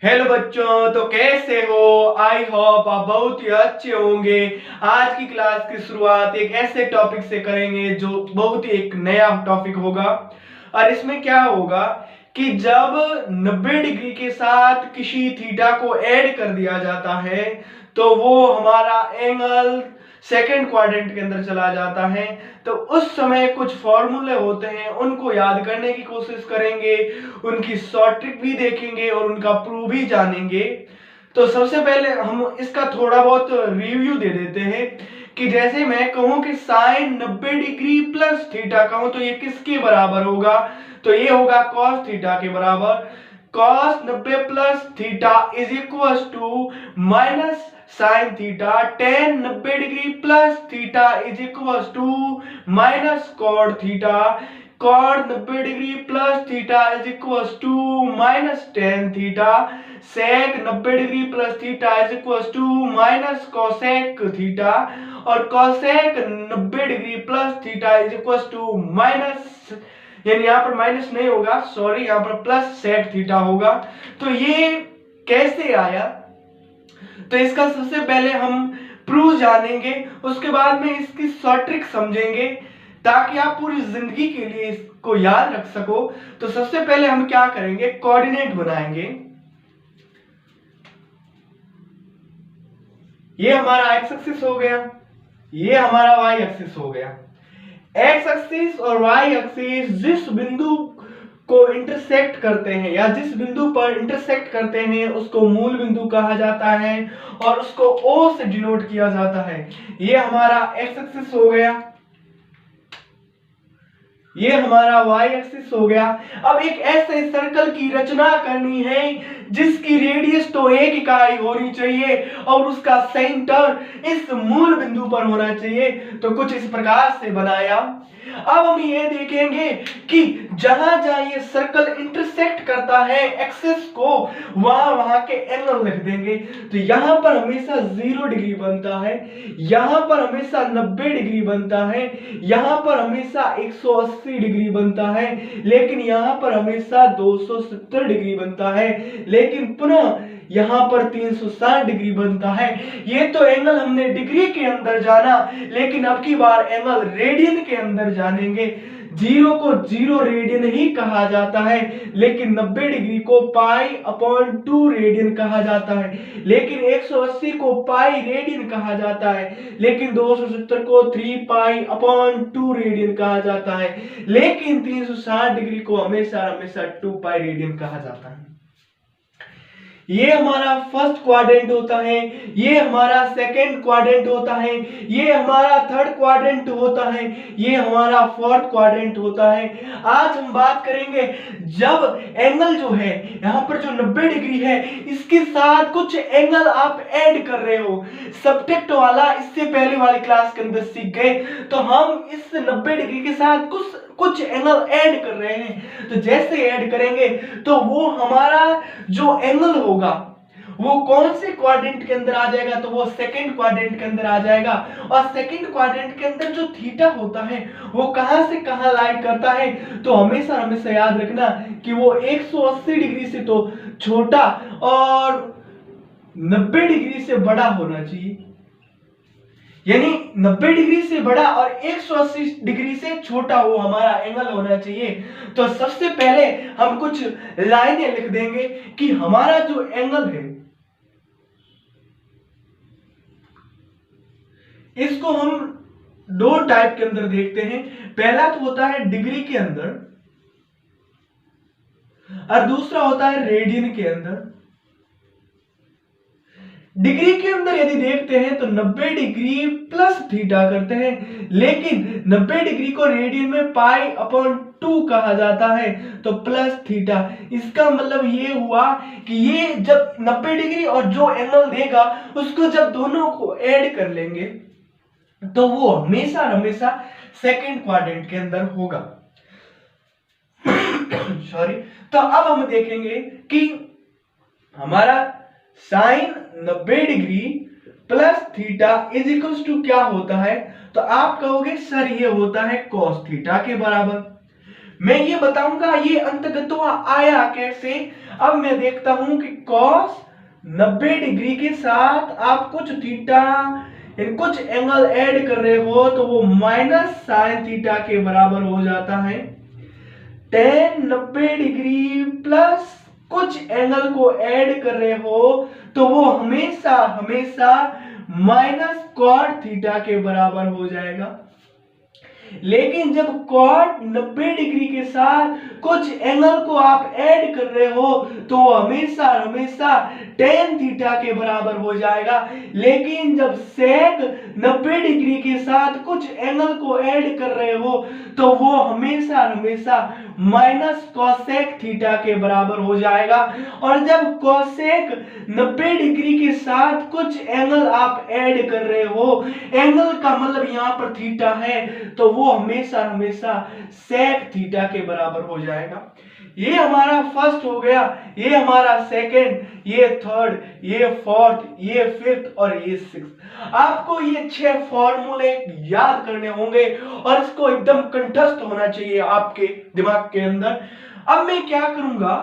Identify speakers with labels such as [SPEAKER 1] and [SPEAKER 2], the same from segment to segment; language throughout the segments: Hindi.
[SPEAKER 1] हेलो बच्चों, तो कैसे हो? आई होप आप बहुत ही अच्छे होंगे। आज की क्लास की शुरुआत एक ऐसे टॉपिक से करेंगे जो बहुत ही एक नया टॉपिक होगा। और इसमें क्या होगा कि जब 90 डिग्री के साथ किसी थीटा को ऐड कर दिया जाता है तो वो हमारा एंगल सेकंड क्वाड्रेंट के अंदर चला जाता है। तो उस समय कुछ फॉर्मूले होते हैं, उनको याद करने की कोशिश करेंगे, उनकी शॉर्ट ट्रिक भी देखेंगे और उनका प्रूफ भी जानेंगे। तो सबसे पहले हम इसका थोड़ा बहुत रिव्यू दे देते हैं कि जैसे मैं कहूं कि साइन 90 डिग्री प्लस थीटा कहूं तो ये किसके बराबर होगा? तो ये होगा कॉस थीटा के बराबर। Cos 90 plus theta is equal to minus sine theta. Tan 90 degree plus theta is equal to minus cot theta. Cot 90 degree plus theta is equal to minus tan theta. Sec 90 degree plus theta is equal to minus cosec theta. और cosec 90 degree plus theta is equal to minus, यानी यहाँ पर माइनस नहीं होगा, सॉरी, यहाँ पर प्लस सेक थीटा होगा। तो ये कैसे आया? तो इसका सबसे पहले हम प्रूफ जानेंगे, उसके बाद में इसकी शॉर्ट ट्रिक समझेंगे ताकि आप पूरी जिंदगी के लिए इसको याद रख सको। तो सबसे पहले हम क्या करेंगे, कोऑर्डिनेट बनाएंगे। ये हमारा एक्स एक्सिस हो गया, ये हमारा वाई एक्सिस हो गया। एक्स एक्सिस और वाई एक्सिस जिस बिंदु को इंटरसेक्ट करते हैं या जिस बिंदु पर इंटरसेक्ट करते हैं उसको मूल बिंदु कहा जाता है और उसको O से डिनोट किया जाता है। ये हमारा एक्स एक्सिस हो गया, ये हमारा y एक्सिस हो गया। अब एक ऐसे सर्कल की रचना करनी है जिसकी रेडियस तो एक इकाई होनी चाहिए और उसका सेंटर इस मूल बिंदु पर होना चाहिए। तो कुछ इस प्रकार से बनाया। अब हम ये देखेंगे कि जहां जहां ये सर्कल इंटरसेक्ट करता है एक्सिस को, वहां वहां के एंगल लिख देंगे। तो यहां पर हमेशा 0 डिग्री बनता है, यहां पर हमेशा 90 डिग्री बनता है, यहां पर हमेशा 180 डिग्री बनता है, लेकिन यहां पर हमेशा 270 डिग्री बनता है, लेकिन पुनः यहां पर 360 डिग्री बनता है। ये तो एंगल हमने डिग्री के अंदर जाना, लेकिन अब की बार एंगल रेडियन के अंदर जानेंगे। 0 को 0 रेडियन ही कहा जाता है, लेकिन 90 डिग्री को पाई अपॉन 2 रेडियन कहा जाता है, लेकिन 180 को पाई रेडियन कहा जाता है, लेकिन 270 को 3 पाई अपॉन 2 रेडियन कहा जाता है, लेकिन 360 डिग्री को हमेशा हमेशा 2 पाई रेडियन कहा जाता है। ये हमारा फर्स्ट क्वाड्रेंट होता है, ये हमारा सेकंड क्वाड्रेंट होता है, ये हमारा थर्ड क्वाड्रेंट होता है, ये हमारा फोर्थ क्वाड्रेंट होता है। आज हम बात करेंगे जब एंगल जो है यहाँ पर जो 90 डिग्री है इसके साथ कुछ एंगल आप ऐड कर रहे हो। सब्ट्रैक्ट वाला इससे पहले वाली क्लास के अंदर सीख गए। तो हम इस 90 डिग्री के साथ कुछ एंगल ऐड कर रहे हैं। तो जैसे ऐड करेंगे तो वो हमारा जो एंगल होगा वो कौन से क्वाड्रेंट के अंदर आ जाएगा? तो वो सेकंड क्वाड्रेंट के अंदर आ जाएगा। और सेकंड क्वाड्रेंट के अंदर जो थीटा होता है वो कहां से कहां लाइन करता है? तो हमेशा हमेशा याद रखना कि वो 180 डिग्री से तो छोटा और 90 डिग्री से बड़ा होना चाहिए, यानी 90 डिग्री से बड़ा और 180 डिग्री से छोटा वो हमारा एंगल होना चाहिए। तो सबसे पहले हम कुछ लाइनें लिख देंगे कि हमारा जो एंगल है इसको हम दो टाइप के अंदर देखते हैं। पहला तो होता है डिग्री के अंदर और दूसरा होता है रेडियन के अंदर। डिग्री के अंदर यदि देखते हैं तो 90 डिग्री प्लस थीटा करते हैं, लेकिन 90 डिग्री को रेडियन में पाई अपॉन 2 कहा जाता है, तो प्लस थीटा। इसका मतलब ये हुआ कि ये जब 90 डिग्री और जो एंगल देगा उसको जब दोनों को ऐड कर लेंगे तो वो हमेशा हमेशा सेकंड क्वाड्रेंट के अंदर होगा। सॉरी। तो अब हम देखेंगे कि हमारा sine 90 degree plus theta is equal to क्या होता है? तो आप कहोगे सर ये होता है कॉस थीटा के बराबर। मैं ये बताऊंगा ये अंतगत आया कैसे। अब मैं देखता हूं कि cos 90 डिग्री के साथ आप कुछ थीटा कुछ एंगल ऐड कर रहे हो तो वो माइनस साइन थीटा के बराबर हो जाता है। tan 90 डिग्री प्लस कुछ एंगल को ऐड कर रहे हो तो वो हमेशा हमेशा माइनस कॉट थीटा के बराबर हो जाएगा। लेकिन जब कॉट 90 डिग्री के साथ कुछ एंगल को आप ऐड कर रहे हो तो हमेशा हमेशा tan थीटा के बराबर हो जाएगा। लेकिन जब सेक 90 डिग्री के साथ कुछ एंगल को ऐड कर रहे हो तो वो हमेशा हमेशा माइनस कोसेक थीटा के बराबर हो जाएगा। और जब कोसेक 90 डिग्री के साथ कुछ एंगल आप ऐड कर रहे हो, एंगल का मतलब यहाँ पर थीटा है, तो वो हमेशा हमेशा सेक थीटा के बराबर हो जाएगा। ये हमारा फर्स्ट हो गया, ये हमारा सेकंड, ये थर्ड, ये फोर्थ, ये फिफ्थ और ये सिक्स्थ। आपको ये 6 फॉर्मूले याद करने होंगे और इसको एकदम कंठस्थ होना चाहिए आपके दिमाग के अंदर। अब मैं क्या करूंगा,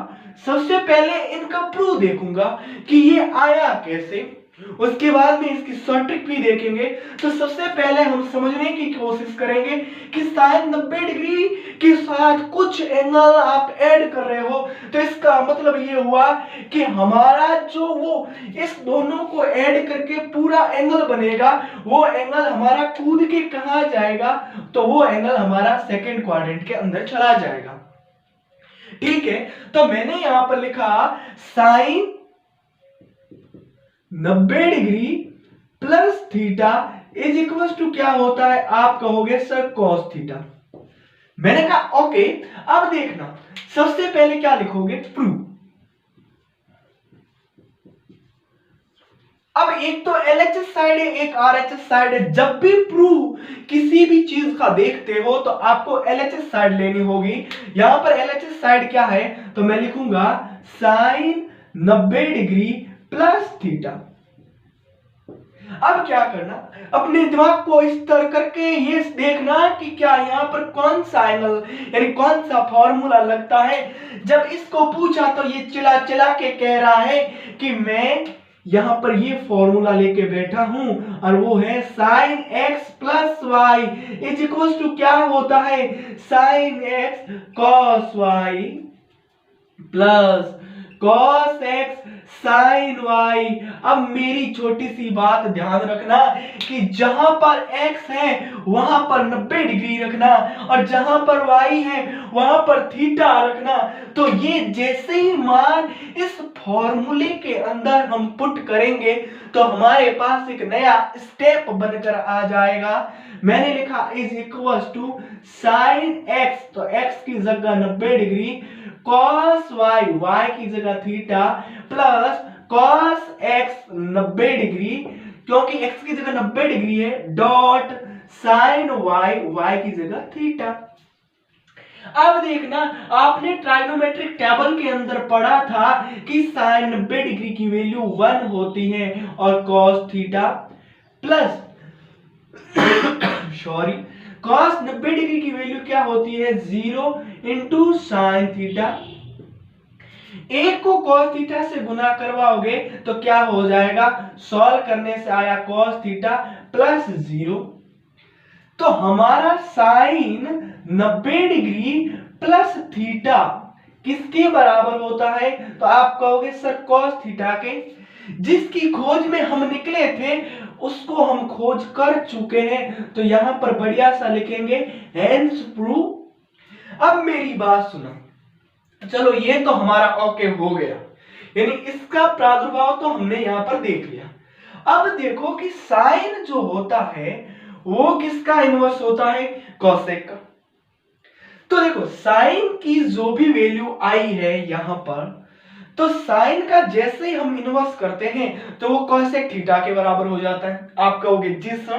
[SPEAKER 1] सबसे पहले इनका प्रूफ देखूंगा कि ये आया कैसे, उसके बाद में इसकी शॉर्ट ट्रिक भी देखेंगे। तो सबसे पहले हम समझने की कोशिश करेंगे कि साइन 90 डिग्री के साथ कुछ एंगल आप ऐड कर रहे हो तो इसका मतलब ये हुआ कि हमारा जो वो इस दोनों को ऐड करके पूरा एंगल बनेगा, वो एंगल हमारा कूद के कहां जाएगा, तो वो एंगल हमारा सेकंड क्वाड्रेंट के अंदर चला जाएगा। ठीक है, तो मैंने यहां पर लिखा sine 90 degree plus theta is equal to क्या होता है, आप कहोगे सर कॉस थीटा। मैंने कहा ओके। अब देखना, सबसे पहले क्या लिखोगे, प्रूफ। अब एक तो LHS साइड है, एक RHS साइड है। जब भी प्रूफ किसी भी चीज का देखते हो तो आपको LHS साइड लेनी होगी। यहां पर LHS साइड क्या है, तो मैं लिखूंगा साइन 90 डिग्री प्लस थीटा। अब क्या करना, अपने दिमाग को इस तरह करके ये देखना कि क्या यहां पर कौन सा एंगल यानी कौन सा फॉर्मूला लगता है। जब इसको पूछा तो ये चिल्ला चिल्ला के कह रहा है कि मैं यहां पर ये फॉर्मूला लेके बैठा हूं और वो है sine x plus y is equal to क्या होता है, sine x cos y plus cos x sine y. अब मेरी छोटी सी बात ध्यान रखना कि जहां पर x है वहां पर 90 डिग्री रखना और जहां पर y है वहां पर थीटा रखना। तो ये जैसे ही मान इस फॉर्मूले के अंदर हम पुट करेंगे तो हमारे पास एक नया स्टेप बनकर आ जाएगा। मैंने लिखा is equal to sine x, तो x की जगह 90 डिग्री, cos y, y की जगह theta, plus cos x 90 degree, क्योंकि x की जगह 90 डिग्री है, डॉट साइन y, y की जगह थीटा। अब देखना, आपने ट्राइगोनोमेट्रिक टेबल के अंदर पढ़ा था कि साइन 90 डिग्री की वैल्यू 1 होती है और cos theta plus sorry cos 90 degree की वैल्यू क्या होती है, 0 इंटू साइन थीटा। एक को cos थीटा से गुना करवाओगे तो क्या हो जाएगा, सॉल्व करने से आया cos थीटा प्लस 0। तो हमारा साइन 90 डिग्री प्लस थीटा किसके बराबर होता है, तो आप कहोगे सर cos थीटा के। जिसकी खोज में हम निकले थे उसको हम खोज कर चुके हैं, तो यहां पर बढ़िया सा लिखेंगे हेंस प्रूव। अब मेरी बात सुनो, चलो ये तो हमारा ओके हो गया, यानी इसका प्रादुर्भाव तो हमने यहां पर देख लिया। अब देखो कि साइन जो होता है वो किसका इनवर्स होता है, कोसेक का। तो देखो साइन की जो भी वैल्यू आई है यहां पर, तो साइन का जैसे ही हम इनवर्स करते हैं तो वो कोसेक थीटा के बराबर हो जाता है। आप कहोगे जी सर,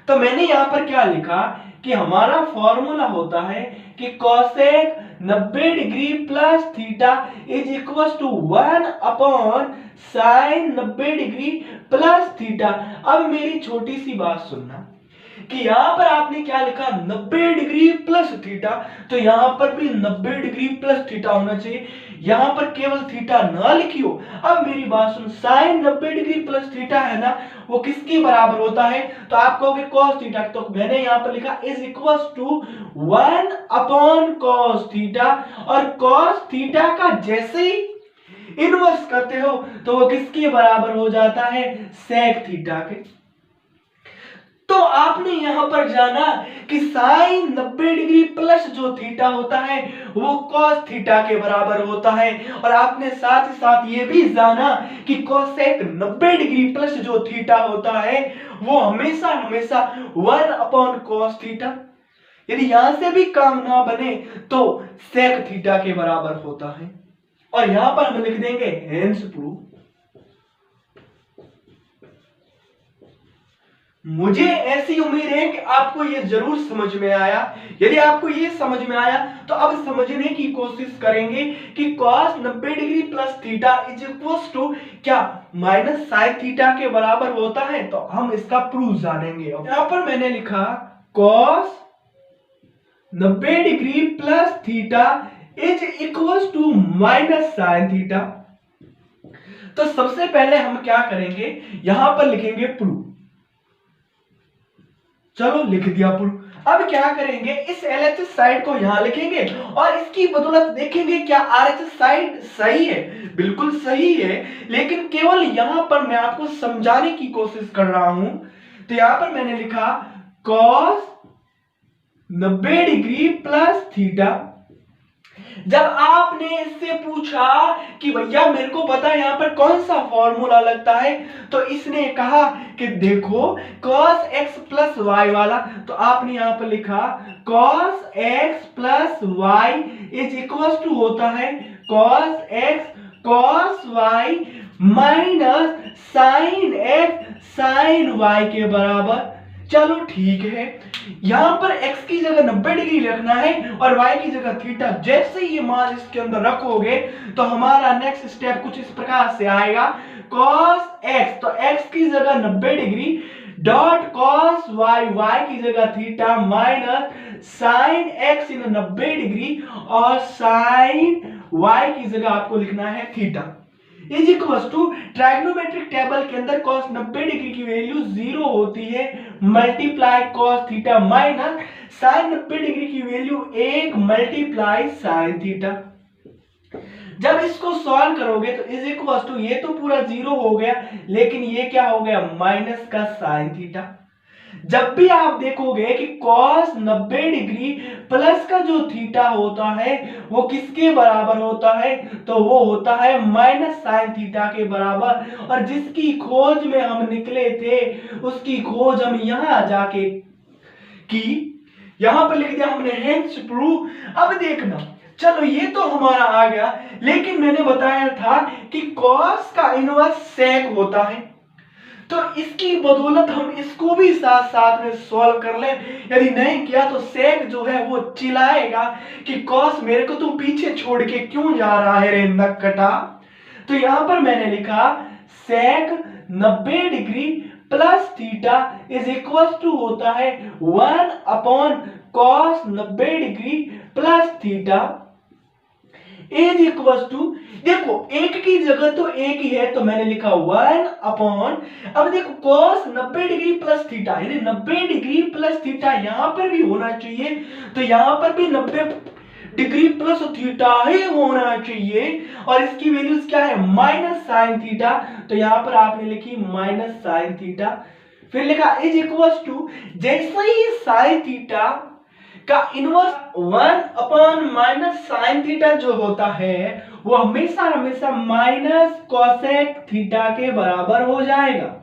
[SPEAKER 1] तो मैंने यहां पर क्या लिखा कि हमारा फॉर्मूला होता है कि cosec 90 degree plus theta is equal to 1 upon sine 90 degree plus theta. अब मेरी छोटी सी बात सुनना, कि यहाँ पर आपने क्या लिखा 90 डिग्री प्लस थीटा, तो यहाँ पर भी 90 डिग्री प्लस थीटा होना चाहिए, यहाँ पर केवल थीटा ना लिखी हो। अब मेरी बात सुन, साइन 90 डिग्री प्लस थीटा है ना, वो किसके बराबर होता है, तो आप कहोगे cos थीटा, तो मैंने यहाँ पर लिखा is equal to 1 upon cos theta, और cos थीटा का जैसे ही इनवर्स करते हो तो वो किसके बराबर हो जाता है, sec थीटा के। तो आपने यहां पर जाना कि साइन 90 डिग्री प्लस जो थीटा होता है वो cos थीटा के बराबर होता है, और आपने साथ ही साथ ये भी जाना कि cosec 90 डिग्री प्लस जो थीटा होता है वो हमेशा हमेशा 1 अपॉन cos थीटा, यदि यहां से भी काम ना बने तो sec थीटा के बराबर होता है। और यहां पर हम लिख देंगे हेंस प्रूव। मुझे ऐसी उम्मीद है कि आपको ये जरूर समझ में आया। यदि आपको ये समझ में आया तो अब समझने की कोशिश करेंगे कि cos 90 degree plus theta is equal to क्या माइनस साइन थीटा के बराबर होता है, तो हम इसका प्रूफ जानेंगे। यहां पर मैंने लिखा cos 90 degree plus theta is equal to minus sine theta. तो सबसे पहले हम क्या करेंगे, यहां पर लिखेंगे प्रूफ। चलो लिख दिया प्रूफ। अब क्या करेंगे, इस LHS साइड को यहां लिखेंगे और इसकी बदौलत देखेंगे क्या RHS साइड सही है, बिल्कुल सही है, लेकिन केवल यहां पर मैं आपको समझाने की कोशिश कर रहा हूं। तो यहां पर मैंने लिखा cos 90 डिग्री प्लस थीटा। जब आपने इससे पूछा कि भैया मेरे को पता है यहाँ पर कौन सा फॉर्मूला लगता है, तो इसने कहा कि देखो cos x प्लस वाई वाला, तो आपने यहाँ पर लिखा cos x plus y is equal to होता है cos x cos y minus sine x sine y के बराबर। चलो ठीक है, यहां पर x की जगह 90 डिग्री रखना है और y की जगह थीटा। जैसे ये मान इसके अंदर रखोगे तो हमारा नेक्स्ट स्टेप कुछ इस प्रकार से आएगा, cos x, तो x की जगह 90 degree dot cos y, y की जगह theta minus sine x in 90 degree और साइन y की जगह आपको लिखना है theta is equal to trigonometric table के अंदर cos 90 डिग्री की वैल्यू 0 होती है, multiply cos theta minus sine 90 degree की वैल्यू 1 मल्टीप्लाई साइन थीटा। जब इसको सॉल्व करोगे तो इज इक्वल टू ये तो पूरा 0 हो गया, लेकिन ये क्या हो गया माइनस का साइन थीटा। जब भी आप देखोगे कि cos 90 डिग्री प्लस का जो थीटा होता है वो किसके बराबर होता है, तो वो होता है माइनस साइन थीटा के बराबर। और जिसकी खोज में हम निकले थे उसकी खोज हम यहां जाके की, यहां पर लिख दिया हमने हेंस प्रूफ। अब देखना, चलो ये तो हमारा आ गया, लेकिन मैंने बताया था कि cos का इनवर्स sec होता है, तो इसकी बदौलत हम इसको भी साथ साथ में सॉल्व कर लें। यदि नहीं किया तो sec जो है वो चिल्लाएगा कि cos मेरे को तुम पीछे छोड़ के क्यों जा रहा है रे नक्कटा। तो यहां पर मैंने लिखा sec 90 degree plus theta is equal to होता है 1 upon cos 90 degree plus theta is equal to, देखो एक की जगह तो एक ही है तो मैंने लिखा 1 अपॉन, अब देखो cos 90 डिग्री प्लस थीटा यानी 90 डिग्री प्लस थीटा यहां पर भी होना चाहिए, तो यहां पर भी 90 डिग्री प्लस थीटा ही होना चाहिए। और इसकी वैल्यूज क्या है माइनस साइन थीटा, तो यहां पर आपने लिखी माइनस साइन थीटा, फिर लिखा इज इक्वल टू जैसे ही साइन थीटा का inverse 1 upon minus sine theta जो होता है वो हमेशा हमेशा माइनस कोसेक थीटा के बराबर हो जाएगा।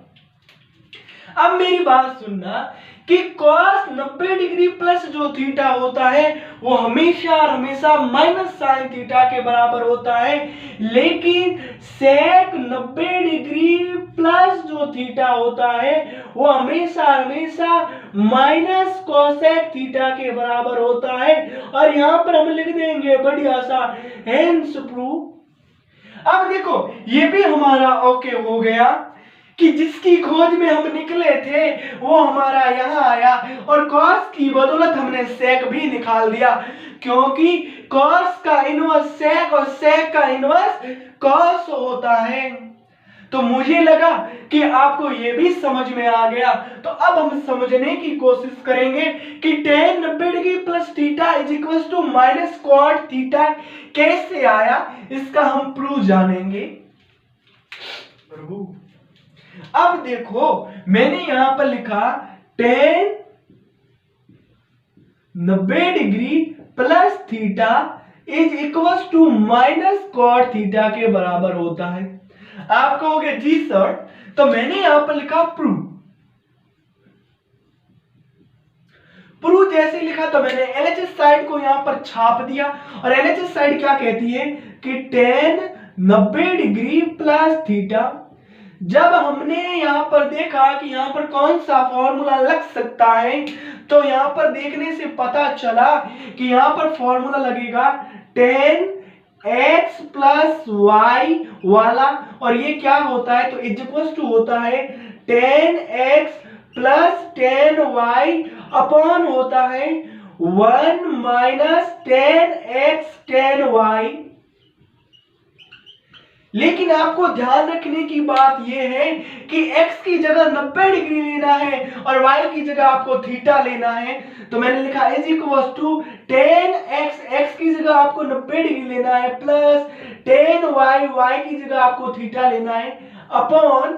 [SPEAKER 1] अब मेरी बात सुनना कि cos 90 डिग्री प्लस जो थीटा होता है वो हमेशा हमेशा माइनस साइन थीटा के बराबर होता है, लेकिन sec 90 डिग्री प्लस जो थीटा होता है वो हमेशा हमेशा माइनस कोसेक थीटा के बराबर होता है। और यहां पर हम लिख देंगे बढ़िया सा हेंस प्रूफ। अब देखो ये भी हमारा ओके हो गया कि जिसकी खोज में हम निकले थे वो हमारा यहाँ आया, और कॉस की बदौलत हमने सेक भी निकाल दिया, क्योंकि कॉस का इनवर्स सेक और सेक का इनवर्स कॉस होता है। तो मुझे लगा कि आपको ये भी समझ में आ गया। तो अब हम समझने की कोशिश करेंगे कि tan 90 degree plus theta is equal to minus cot theta कैसे आया, इसका हम प्रूफ जानेंगे। अब देखो मैंने यहां पर लिखा tan 90 degree plus theta is equal to minus cot theta के बराबर होता है। आप कहोगे जी सर, तो मैंने यहां पर लिखा प्रूफ। प्रूफ जैसे लिखा तो मैंने एलएचएस साइड को यहां पर छाप दिया, और एलएचएस साइड क्या कहती है कि tan 90 डिग्री प्लस थीटा। जब हमने यहां पर देखा कि यहां पर कौन सा फॉर्मूला लग सकता है, तो यहां पर देखने से पता चला कि यहां पर फॉर्मूला लगेगा tan x प्लस y वाला, और ये क्या होता है तो इज इक्वल टू होता है tan x plus tan y upon होता है 1 minus tan x tan y। लेकिन आपको ध्यान रखने की बात यह है कि x की जगह 90 डिग्री लेना है और y की जगह आपको थीटा लेना है। तो मैंने लिखा is equal to tan x की जगह आपको 90 डिग्री लेना है, प्लस tan y की जगह आपको थीटा लेना है, अपॉन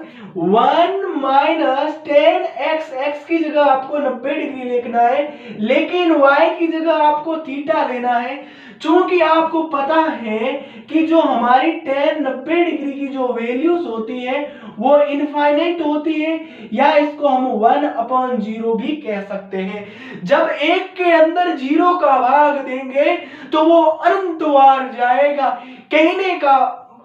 [SPEAKER 1] 1 माइनस tan x की जगह आपको 90 डिग्री लिखना है, लेकिन y की जगह आपको थीटा लेना है। चूंकि आपको पता है कि जो हमारी tan 90 डिग्री की जो वैल्यूज होती है वो इनफाइनाइट होती है, या इसको हम 1/0 भी कह सकते हैं। जब एक के अंदर 0 का भाग देंगे तो वो अनंतवार जाएगा। कहने का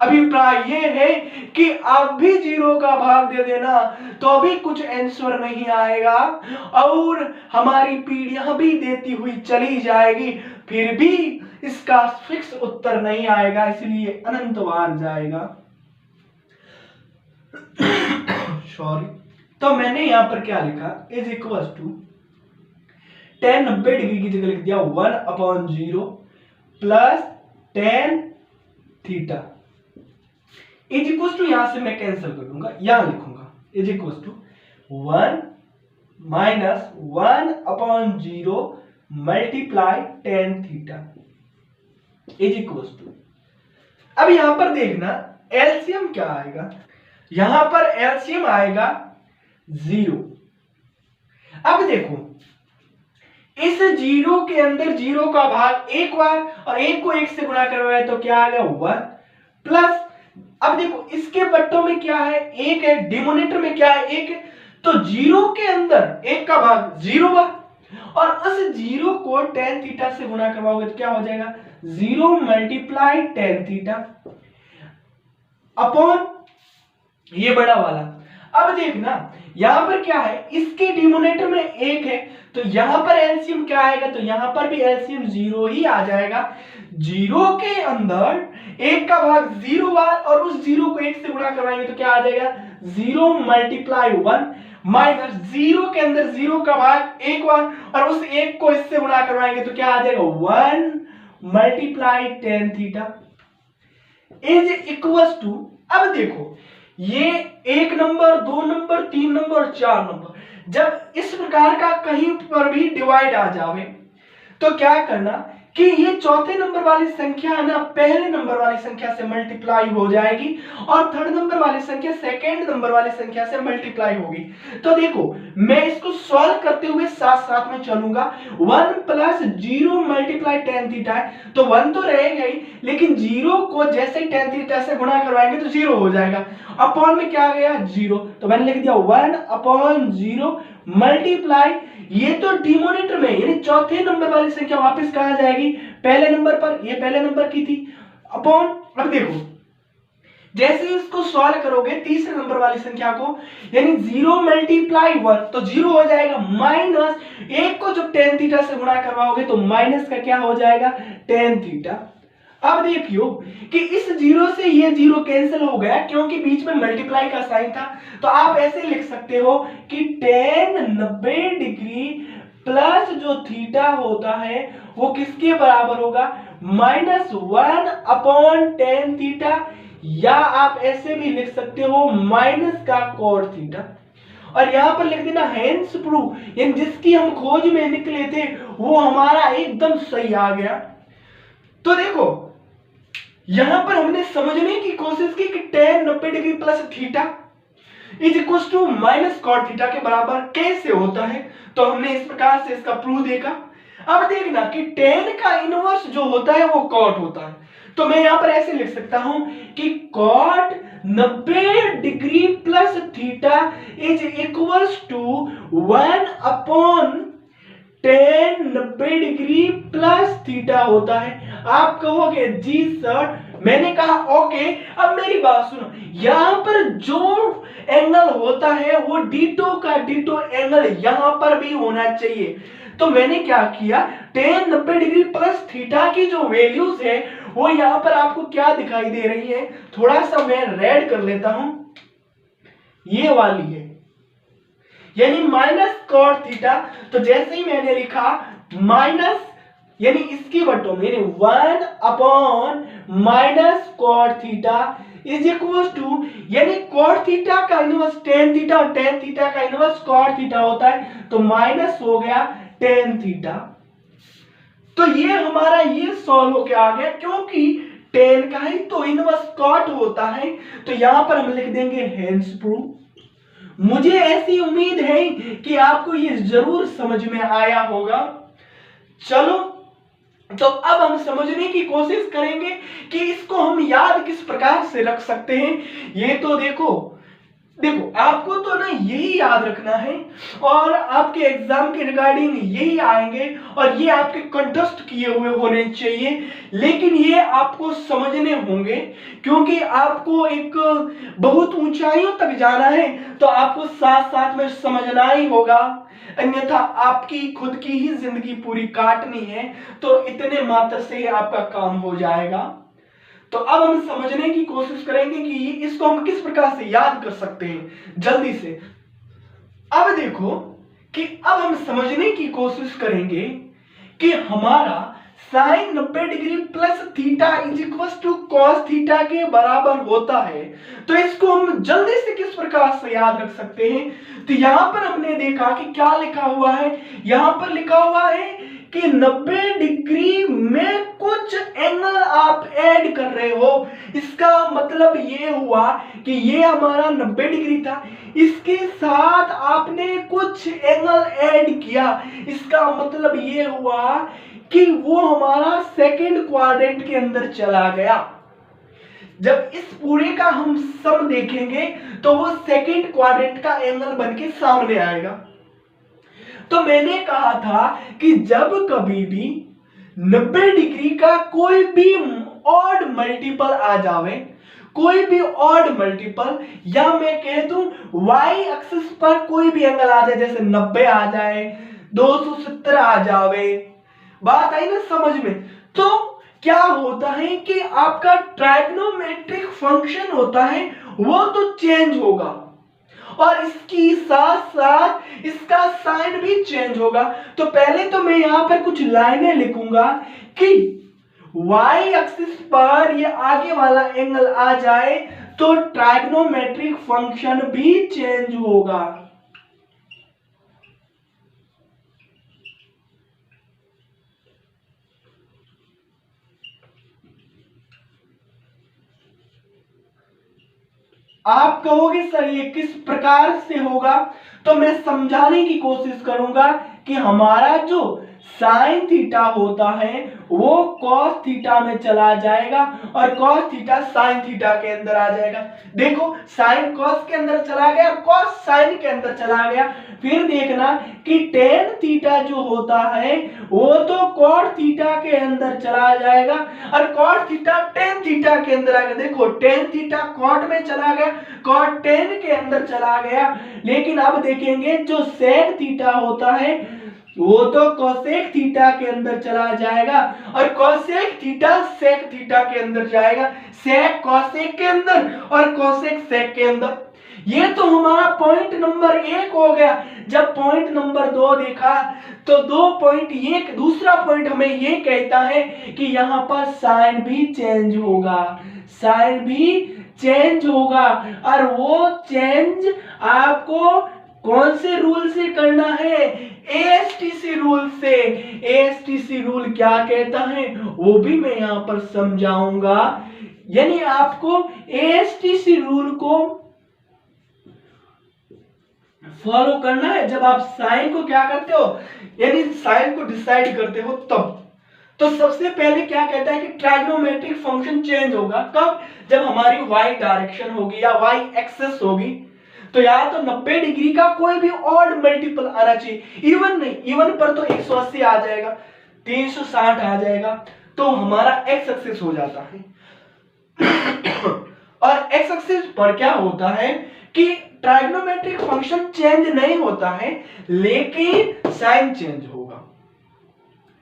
[SPEAKER 1] अभिप्राय ये है कि आप भी 0 का भाग दे देना तो अभी कुछ आंसर नहीं आएगा, और हमारी पीढ़ियां भी देती हुई चली जाएगी, फिर भी इसका फिक्स उत्तर नहीं आएगा, इसलिए अनंतवार जाएगा। सॉरी। तो मैंने यहां पर क्या लिखा is equal to tan 90 degree की जगह लिख दिया 1/0 plus tan theta is equal to, यहां से मैं कैंसिल कर दूंगा, यहां लिखूंगा is equal to 1 minus 1/0 multiply tan theta is equal to. अब यहां पर देखना एलसीएम क्या आएगा, यहां पर एलसीएम आएगा 0। अब देखो इस 0 के अंदर 0 का भाग एक बार और 1 को 1 से गुणा करवाए तो क्या आ गया 1, प्लस अब देखो इसके बट्टों में क्या है 1 है, डिनोमिनेटर में क्या है 1 है, तो 0 के अंदर 1 का भाग 0 बार, और उस 0 को tan थीटा से गुणा करवाओगे तो क्या हो जाएगा 0 मल्टीप्लाई tan थीटा अपॉन ये बड़ा वाला। अब देखना यहां पर क्या है, इसके डिनोमिनेटर में 1 है, तो यहां पर एलसीएम क्या आएगा, तो यहां पर भी एलसीएम 0 ही आ जाएगा। 0 के अंदर 1 का भाग 0 बार और उस 0 को 1 से गुणा करवाएंगे तो क्या आ जाएगा 0 मल्टीप्लाई 1, माइनस 0 के अंदर 0 का भाग 1 बार और उस 1 को इससे गुणा करवाएंगे तो क्या आ जाएगा 1 multiply tan theta is equal to. अब देखो ये 1 नंबर 2 नंबर 3 नंबर और 4 नंबर, जब इस प्रकार का कहीं पर भी डिवाइड आ जावे तो क्या करना कि ये चौथे नंबर वाली संख्या है ना पहले नंबर वाली संख्या से मल्टीप्लाई हो जाएगी, और थर्ड नंबर वाली संख्या सेकेंड नंबर वाली संख्या से मल्टीप्लाई होगी। तो देखो मैं इसको सॉल्व करते हुए साथ साथ में चलूंगा। 1 प्लस 0 मल्टीप्लाई tan थीटा है, तो 1 तो रहेगा ही, लेकिन 0 को जैसे tan थीटा से गुणा करवाएंगे तो 0 हो जाएगा, अपॉन में क्या आ गया 0, तो मैंने लिख दिया 1/0 मल्टीप्लाई, ये तो डिनोमिनेटर में यानी चौथे नंबर वाली संख्या वापस कहां जाएगी पहले नंबर पर, ये पहले नंबर की थी, अपॉन। अब देखो जैसे इसको सॉल्व करोगे तीसरे नंबर वाली संख्या को, यानी 0 मल्टीप्लाई 1 तो 0 हो जाएगा, माइनस 1 को जब tan थीटा से गुणा करवाओगे तो माइनस का क्या हो जाएगा tan थीटा। अब देखियो कि इस जीरो से ये जीरो कैंसिल हो गया क्योंकि बीच में मल्टीप्लाई का साइन था। तो आप ऐसे लिख सकते हो कि टेन 90 डिग्री प्लस जो थीटा होता है वो किसके बराबर होगा, -1/tan थीटा, या आप ऐसे भी लिख सकते हो माइनस का cot थीटा। और यहां पर लिख देना हेंस प्रूव, यानी जिसकी हम खोज में निकले थे वो हमारा एकदम सही आ गया। तो देखो यहां पर हमने समझने की कोशिश की कि tan 90 degree plus theta is equal to minus cot theta के बराबर कैसे होता है। तो हमने इस प्रकार से इसका प्रूफ देखा। अब देखना कि tan का इनवर्स जो होता है वो कॉट होता है। तो मैं यहां पर ऐसे लिख सकता हूं कि cot 90 degree plus theta is equal to 1/tan 90 degree plus theta होता है। आप कहोगे जी सर, मैंने कहा ओके। अब मेरी बात सुनो, यहां पर जो एंगल होता है वो डीटो का डीटो एंगल यहां पर भी होना चाहिए। तो मैंने क्या किया, tan 90 डिग्री प्लस थीटा की जो वैल्यूज है वो यहां पर आपको क्या दिखाई दे रही है, थोड़ा सा मैं रेड कर लेता हूं, ये वाली है, यानी माइनस कॉट थीटा। तो जैसे ही मैंने लिखा माइनस यानी इसकी बटो में 1/माइनस cot theta is equal to, यानी कॉट थीटा का इनवर्स tan थीटा और tan थीटा का इनवर्स कॉट थीटा होता है, तो माइनस हो गया tan थीटा। तो ये हमारा ये सॉल्व होके आ गया क्योंकि tan का ही तो इनवर्स कॉट होता है। तो यहां पर हम लिख देंगे हेंस प्रूफ। मुझे ऐसी उम्मीद है कि आपको ये जरूर समझ में आया होगा। चलो तो अब हम समझने की कोशिश करेंगे कि इसको हम याद किस प्रकार से रख सकते हैं। ये तो देखो आपको तो ना यही याद रखना है और आपके एग्जाम के रिगार्डिंग यही आएंगे और ये आपके कंटेस्ट किए हुए होने चाहिए, लेकिन ये आपको समझने होंगे क्योंकि आपको एक बहुत ऊंचाइयों तक जाना है। तो आपको साथ साथ में समझना ही होगा, अन्यथा आपकी खुद की ही जिंदगी पूरी काटनी है तो इतने मात्र से ही आपका काम हो जाएगा। तो अब हम समझने की कोशिश करेंगे कि इसको हम किस प्रकार से याद कर सकते हैं जल्दी से। अब देखो कि अब हम समझने की कोशिश करेंगे कि हमारा sine 90 degree plus theta is equal to cos theta के बराबर होता है। तो इसको हम जल्दी से किस प्रकार से याद रख सकते हैं। तो यहां पर हमने देखा कि क्या लिखा हुआ है, यहां पर लिखा हुआ है कि 90 डिग्री में कुछ एंगल आप ऐड कर रहे हो। इसका मतलब ये हुआ कि ये हमारा 90 डिग्री था, इसके साथ आपने कुछ एंगल ऐड किया। इसका मतलब ये हुआ कि वो हमारा सेकंड क्वाड्रेंट के अंदर चला गया। जब इस पूरे का हम सम देखेंगे तो वो सेकंड क्वाड्रेंट का एंगल बनके सामने आएगा। तो मैंने कहा था कि जब कभी भी 90 डिग्री का कोई भी ऑड मल्टीपल आ जावे, कोई भी ऑड मल्टीपल, या मैं कह दूं y एक्सिस पर कोई भी एंगल आ जाए, जैसे 90 आ जाए, 270 आ जावे, बात आई ना समझ में। तो क्या होता है कि आपका ट्राइगोनोमेट्रिक फंक्शन होता है वो तो चेंज होगा और इसकी साथ साथ इसका साइन भी चेंज होगा। तो पहले तो मैं यहां पर कुछ लाइनें लिखूंगा कि y एक्सिस पर ये आगे वाला एंगल आ जाए तो ट्राइगोनोमेट्रिक फंक्शन भी चेंज होगा। आप कहोगे सर ये किस प्रकार से होगा, तो मैं समझाने की कोशिश करूंगा कि हमारा जो साइन थीटा होता है वो कॉस थीटा में चला जाएगा और कॉस थीटा साइन थीटा के अंदर आ जाएगा। देखो साइन कॉस के अंदर चला गया, कॉस साइन के अंदर चला गया। फिर देखना कि टेन थीटा जो होता है वो तो कॉट थीटा के अंदर चला जाएगा और कॉट थीटा टेन थीटा के अंदर आ गया। देखो टेन थीटा कॉट में चला गया, कॉट टेन के अंदर चला गया। लेकिन अब देखेंगे जो सेक थीटा होता है वो तो कोसेक थीटा के अंदर चला जाएगा और कोसेक थीटा सेक थीटा के अंदर जाएगा, सेक कोसेक के अंदर और कोसेक सेक के अंदर। ये तो हमारा पॉइंट नंबर 1 हो गया। जब पॉइंट नंबर 2 देखा तो 2.1 दूसरा पॉइंट हमें ये कहता है कि यहां पर साइन भी चेंज होगा, साइन भी चेंज होगा और वो चेंज आपको कौन से रूल से करना है? एएसटीसी रूल से। एएसटीसी रूल क्या कहता है वो भी मैं यहां पर समझाऊंगा। यानी आपको एएसटीसी रूल को फॉलो करना है जब आप साइन को क्या करते हो, यानी साइन को डिसाइड करते हो तब। तो सबसे पहले क्या कहता है कि ट्राइगोनोमेट्रिक फंक्शन चेंज होगा कब? जब हमारी y डायरेक्शन होगी या y एक्सिस होगी। तो या तो 90 डिग्री का कोई भी ऑड मल्टीपल आना चाहिए, इवन नहीं, इवन पर तो 180 आ जाएगा, 360 आ जाएगा, तो हमारा x एक्सिस हो जाता है। और x एक्सिस पर क्या होता है कि ट्राइगोनोमेट्रिक फंक्शन चेंज नहीं होता है लेकिन साइन चेंज होगा।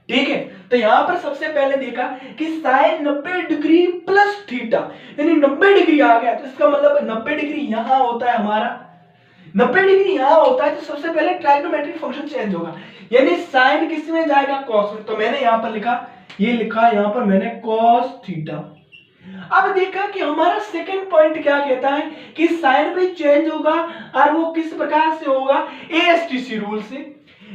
[SPEAKER 1] ठीक है, तो यहां पर सबसे पहले देखा कि साइन 90 डिग्री प्लस थीटा, यानी 90 डिग्री आ गया तो इसका मतलब 90 डिग्री यहां होता है हमारा, 90 डिग्री यहां होता है तो सबसे पहले ट्राइगोनोमेट्रिक फंक्शन चेंज होगा, यानी साइन किस में जाएगा? कॉस में। तो मैंने यहां पर लिखा, ये लिखा यहां पर मैंने कॉस थीटा। अब देखा कि हमारा सेकंड पॉइंट क्या कहता है कि साइन भी चेंज होगा और वो किस प्रकार से होगा? एएसटीसी रूल से।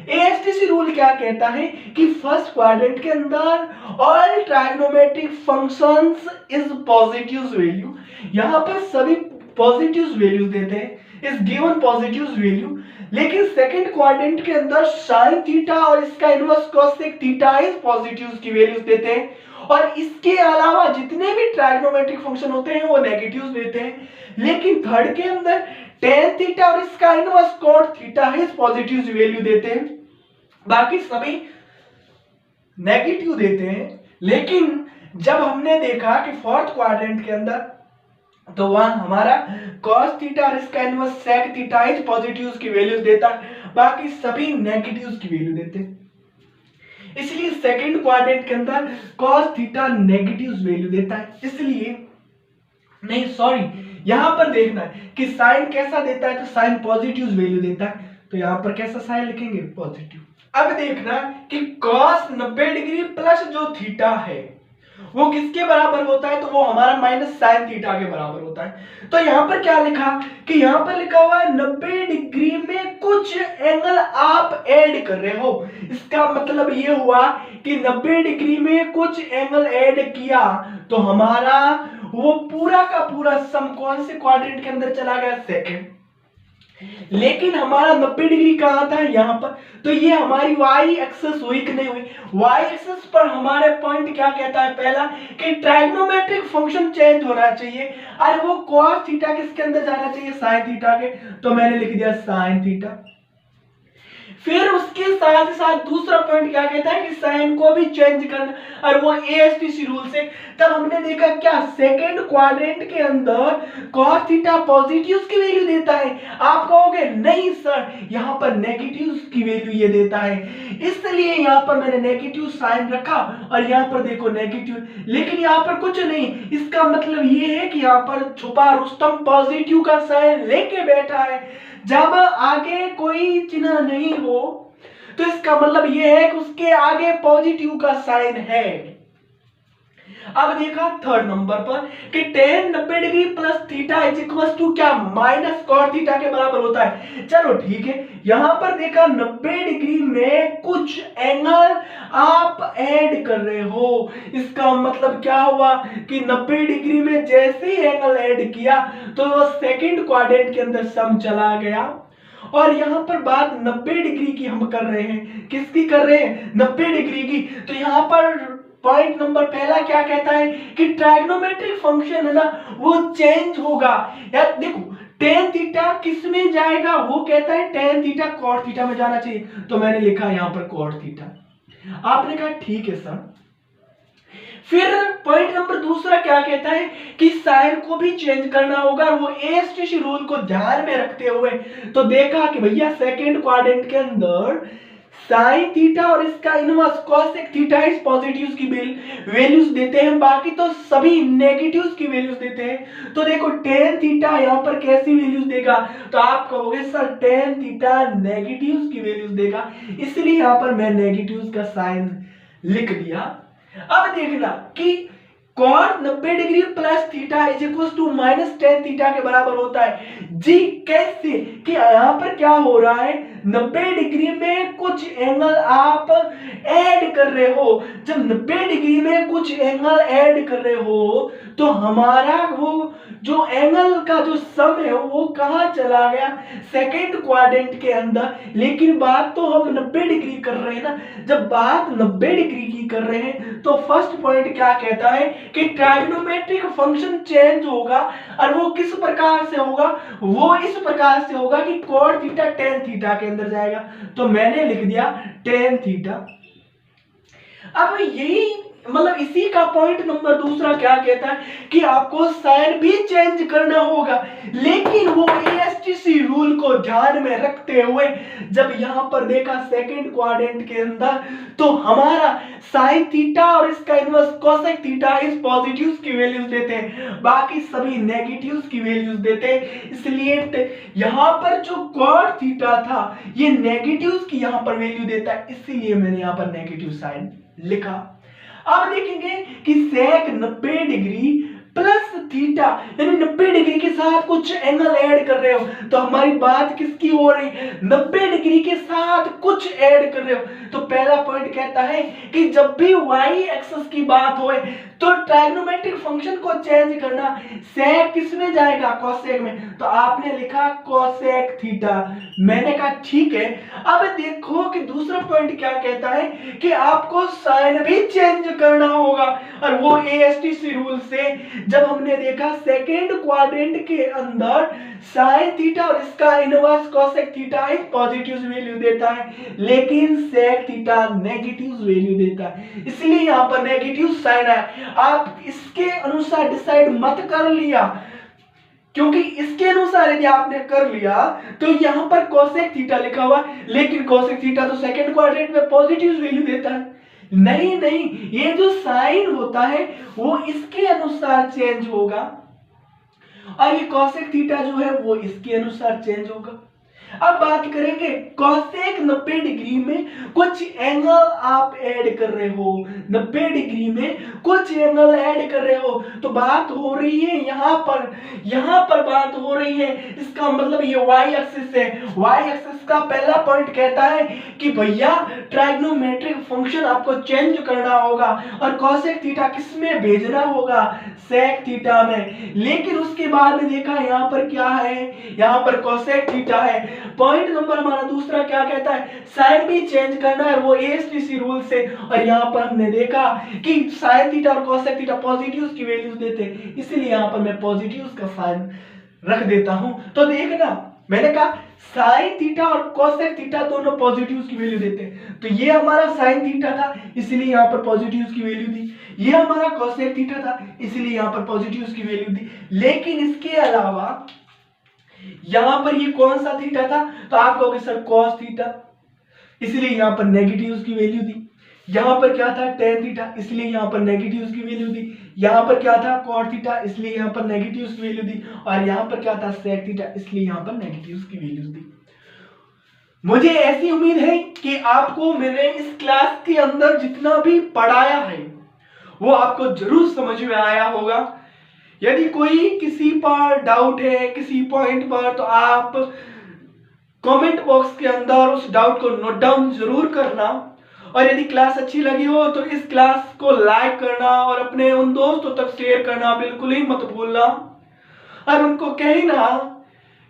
[SPEAKER 1] एएसटीसी रूल क्या कहता है कि फर्स्ट क्वाड्रेंट के अंदर all trigonometric functions is positive value, यहां पर सभी पॉजिटिव वैल्यूज देते हैं, इज गिवन पॉजिटिव वैल्यू। लेकिन सेकंड क्वाड्रेंट के अंदर साइन थीटा और इसका inverse cosec theta is positive की वैल्यूज देते हैं, और इसके अलावा जितने भी ट्राइगोनोमेट्रिक फंक्शन होते हैं वो नेगेटिव्स देते हैं। लेकिन थर्ड के अंदर tan थीटा और इसका inverse cot theta is positive value देते हैं, बाकी सभी नेगेटिव देते हैं। लेकिन जब हमने देखा कि फोर्थ क्वाड्रेंट के अंदर, तो वहां हमारा cos थीटा और इसका inverse sec theta is positive की वैल्यूज देता है, बाकी सभी नेगेटिव्स की वैल्यू देते हैं। इसलिए सेकंड क्वाड्रेंट के अंदर cos थीटा नेगेटिव वैल्यू देता है, इसलिए नहीं सॉरी, यहां पर देखना है कि साइन कैसा देता है, तो साइन पॉजिटिव वैल्यू देता है, तो यहां पर कैसा साइन लिखेंगे? पॉजिटिव। अब देखना कि cos 90 डिग्री प्लस जो थीटा है वो किसके बराबर होता है? तो वो हमारा माइनस साइन थीटा के बराबर होता है। तो यहां पर क्या लिखा कि यहां पर लिखा हुआ है 90 डिग्री में कुछ एंगल आप ऐड कर रहे हो, इसका मतलब ये हुआ कि 90 डिग्री में कुछ एंगल ऐड किया तो हमारा वो पूरा का पूरा सम कौन से क्वाड्रेंट के अंदर चला गया? सेकंड। लेकिन हमारा 90 डिग्री कहां था? यहां पर। तो ये हमारी y एक्सिस हुई कि नहीं हुई? y एक्सिस पर हमारे पॉइंट क्या कहता है? पहला कि ट्राइगोनोमेट्रिक फंक्शन चेंज होना चाहिए, और वो cos थीटा किसके अंदर जाना चाहिए? sin थीटा के। तो मैंने लिख दिया sin थीटा। फिर उसके साथ साथ दूसरा पॉइंट क्या कहता है कि साइन को भी चेंज करना, और वो एएसटीसी रूल से। तब हमने देखा क्या सेकंड क्वाड्रेंट के अंदर cos थीटा पॉजिटिव की वैल्यू देता है। आप कहोगे नहीं सर, यहां पर नेगेटिव की वैल्यू ये देता है, इसलिए यहां पर मैंने नेगेटिव साइन रखा, और यहां पर देखो नेगेटिव। लेकिन यहां पर कुछ नहीं, इसका मतलब ये है कि यहां पर छुपा रुस्तम पॉजिटिव का साइन लेके बैठा है। जब आगे कोई चिन्ह नहीं हो तो इसका मतलब यह है कि उसके आगे पॉजिटिव का साइन है। अब देखा थर्ड नंबर पर कि tan 90 degree plus theta is equal to क्या? माइनस cot थीटा के बराबर होता है। चलो ठीक है, यहां पर देखा 90 डिग्री में कुछ एंगल आप ऐड कर रहे हो, इसका मतलब क्या हुआ कि 90 डिग्री में जैसे ही एंगल ऐड किया तो सेकंड क्वाड्रेंट के अंदर सम चला गया। और यहां पर बात 90 डिग्री की हम कर रहे हैं, किसकी कर रहे हैं? 90 डिग्री की। तो यहां पर पॉइंट नंबर पहला क्या कहता है कि ट्राइगोनोमेट्रिक फंक्शन है ना वो चेंज होगा। यार देखो tan थीटा किस में जाएगा? वो कहता है tan थीटा cot थीटा में जाना चाहिए, तो मैंने लिखा यहां पर cot थीटा। आपने कहा ठीक है सर। फिर पॉइंट नंबर दूसरा क्या कहता है कि साइन को भी चेंज करना होगा, वो एएसटीसी रूल को ध्यान में रखते हुए। तो देखा कि भैया सेकंड क्वाड्रेंट के अंदर साइन थीटा और इसका इनवर्स कॉसेक थीटा इस पॉजिटिव्स की वैल्यूज देते हैं, बाकी तो सभी नेगेटिव्स की वैल्यूज देते हैं। तो देखो टेन थीटा यहाँ पर कैसी वैल्यूज देगा, तो आप कहोगे सर टेन थीटा नेगेटिव्स की वैल्यूज देगा, इसलिए यहाँ पर मैं नेगेटिव्स का साइन लिख दिया। अब देखना कि cot 90 degree plus theta is equal to minus tan theta के बराबर होता है। जी कैसे, कि यहाँ पर क्या हो रहा है, 90 डिग्री में कुछ एंगल आप ऐड कर रहे हो। जब 90 डिग्री में कुछ एंगल ऐड कर रहे हो तो हमारा वो जो एंगल का जो सम है वो कहाँ चला गया, सेकेंड क्वाड्रेंट के अंदर। लेकिन बात तो हम 90 डिग्री कर रहे हैं ना, जब बात 90 डिग्री की कर रहे हैं तो फर्स्ट पॉइंट क्या कहता है कि ट्राइगोनोमेट्रिक फंक्शन चेंज होगा, और वो किस प्रकार से होगा, वो इस प्रकार से होगा कि cot थीटा tan थीटा के अंदर जाएगा। तो मैंने लिख दिया tan थीटा। अब यही मतलब इसी का पॉइंट नंबर दूसरा क्या कहता है कि आपको साइन भी चेंज करना होगा, लेकिन वो ASTC रूल को ध्यान में रखते हुए जब यहां पर देखा सेकंड क्वाड्रेंट के अंदर तो हमारा साइन थीटा और इसका इनवर्स कोसेक थीटा इस पॉजिटिव्स की वैल्यूज देते हैं, बाकी सभी नेगेटिव्स की वैल्यूज देते हैं। इसलिए यहां पर जो cot थीटा था ये नेगेटिव्स की यहां पर वैल्यू देता है, इसीलिए मैंने यहां पर नेगेटिव साइन लिखा। अब देखेंगे कि सेक 90 डिग्री प्लस थीटा यानी 90 डिग्री के साथ कुछ एंगल ऐड कर रहे हो, तो हमारी बात किसकी हो रही है, 90 डिग्री के साथ कुछ ऐड कर रहे हो। तो पहला पॉइंट कहता है कि जब भी y एक्सिस की बात होए तो ट्राइगोनोमेट्रिक फंक्शन को चेंज करना, सेक किस में जाएगा, कोसेक में। तो आपने लिखा कोसेक थीटा, मैंने कहा ठीक है। अब देखो कि दूसरा पॉइंट क्या कहता है कि आपको साइन भी चेंज करना होगा, और वो ASTC रूल से जब हमने देखा सेकेंड क्वाड्रेंट के अंदर साइन थीटा और इसका इनवर्स कोसेक थीटा एक पॉजिटिव वैल्यू देता है, लेकिन सेक थीटा नेगेटिव वैल्यू देता है, इसलिए यहां पर नेगेटिव साइन है। आप इसके अनुसार डिसाइड मत कर लिया, क्योंकि इसके अनुसार यदि आपने कर लिया तो यहां पर कोसेक थीटा लिखा हुआ, लेकिन कोसेक थीटा तो सेकंड क्वाड्रेंट में पॉजिटिव वैल्यू देता है। नहीं नहीं, ये जो साइन होता है वो इसके अनुसार चेंज होगा, और ये कोसेक थीटा जो है वो इसके अनुसार चेंज होगा। अब बात करेंगे कोसेक 90 डिग्री में कुछ एंगल आप ऐड कर रहे हो, 90 डिग्री में कुछ एंगल ऐड कर रहे हो, तो बात हो रही है यहां पर बात हो रही है, इसका मतलब ये y एक्सिस है। y एक्सिस का पहला पॉइंट कहता है कि भैया ट्राइगोनोमेट्रिक फंक्शन आपको चेंज करना होगा, और कोसेक थीटा किस में भेजना होगा, सेक थीटा में। लेकिन उसके बाद में देखा यहाँ पर क्या है, यहाँ पर कोसेक थीटा है। पॉइंट नंबर हमारा दूसरा क्या कहता है, साइन भी चेंज करना है वो ASTC रूल से, और यहाँ पर हमने देखा कि साइन थीटा और कोसेक थीटा पॉजिटिव्स की वैल्यूज देते हैं, इसलिए यहाँ पर मैं पॉजिटिव्स का साइन रख देता हूं। तो देखना मैंने कहा साइन थीटा और कोसेक थीटा दोनों पॉजिटिव्स की वैल्यू देते हैं, तो ये हमारा साइन थीटा था इसलिए यहाँ पर पॉजिटिव्स की वैल्यू दी, ये हमारा कोसेक थीटा था इसलिए यहाँ पर पॉजिटिव्स की वैल्यू दी। लेकिन इसके अलावा यहां पर ये कौन सा थीटा था, तो आप कहोगे सर cos थीटा, इसलिए यहां पर नेगेटिव्स की वैल्यू दी। यहां पर क्या था tan थीटा, इसलिए यहां पर नेगेटिव्स की वैल्यू दी। यहां पर क्या था cot थीटा, इसलिए यहां पर नेगेटिव्स की वैल्यू दी, और यहां पर क्या था sec थीटा, इसलिए यहां पर नेगेटिव्स की वैल्यू दी। मुझे ऐसी उम्मीद है कि आपको मैंने इस क्लास के अंदर जितना भी पढ़ाया है वो आपको जरूर समझ में आया होगा। यदि कोई किसी पर डाउट है किसी पॉइंट पर, तो आप कमेंट बॉक्स के अंदर उस डाउट को नोट डाउन जरूर करना, और यदि क्लास अच्छी लगी हो तो इस क्लास को लाइक करना और अपने उन दोस्तों तक शेयर करना बिल्कुल ही मत भूलना, और उनको कहना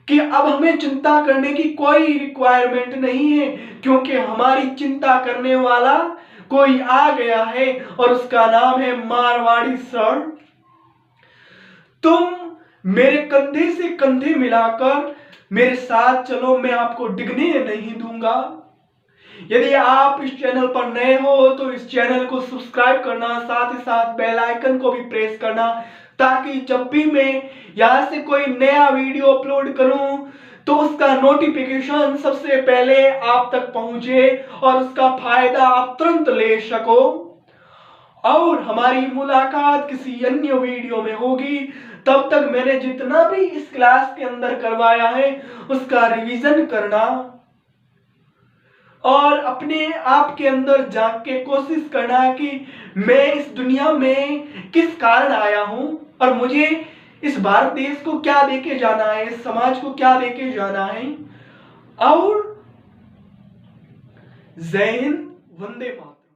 [SPEAKER 1] कि अब हमें चिंता करने की कोई रिक्वायरमेंट नहीं है, क्योंकि हमारी चिंता करने वाला कोई आ गया है और उसका नाम है मारवाड़ी सर। तुम मेरे कंधे से कंधे मिलाकर मेरे साथ चलो, मैं आपको डिगने नहीं दूंगा। यदि आप इस चैनल पर नए हो तो इस चैनल को सब्सक्राइब करना, साथ ही साथ बेल आइकन को भी प्रेस करना, ताकि जब भी मैं यहाँ से कोई नया वीडियो अपलोड करूं तो उसका नोटिफिकेशन सबसे पहले आप तक पहुंचे और उसका फायदा आप तुरंत ले सको। और हमारी मुलाकात किसी अन्य वीडियो में होगी। तब तक मैंने जितना भी इस क्लास के अंदर करवाया है उसका रिवीजन करना और अपने आप के अंदर झांक के कोशिश करना कि मैं इस दुनिया में किस कारण आया हूं और मुझे इस भारत देश को क्या देके जाना है, इस समाज को क्या देके जाना है। और जय हिंद, वंदे मातरम।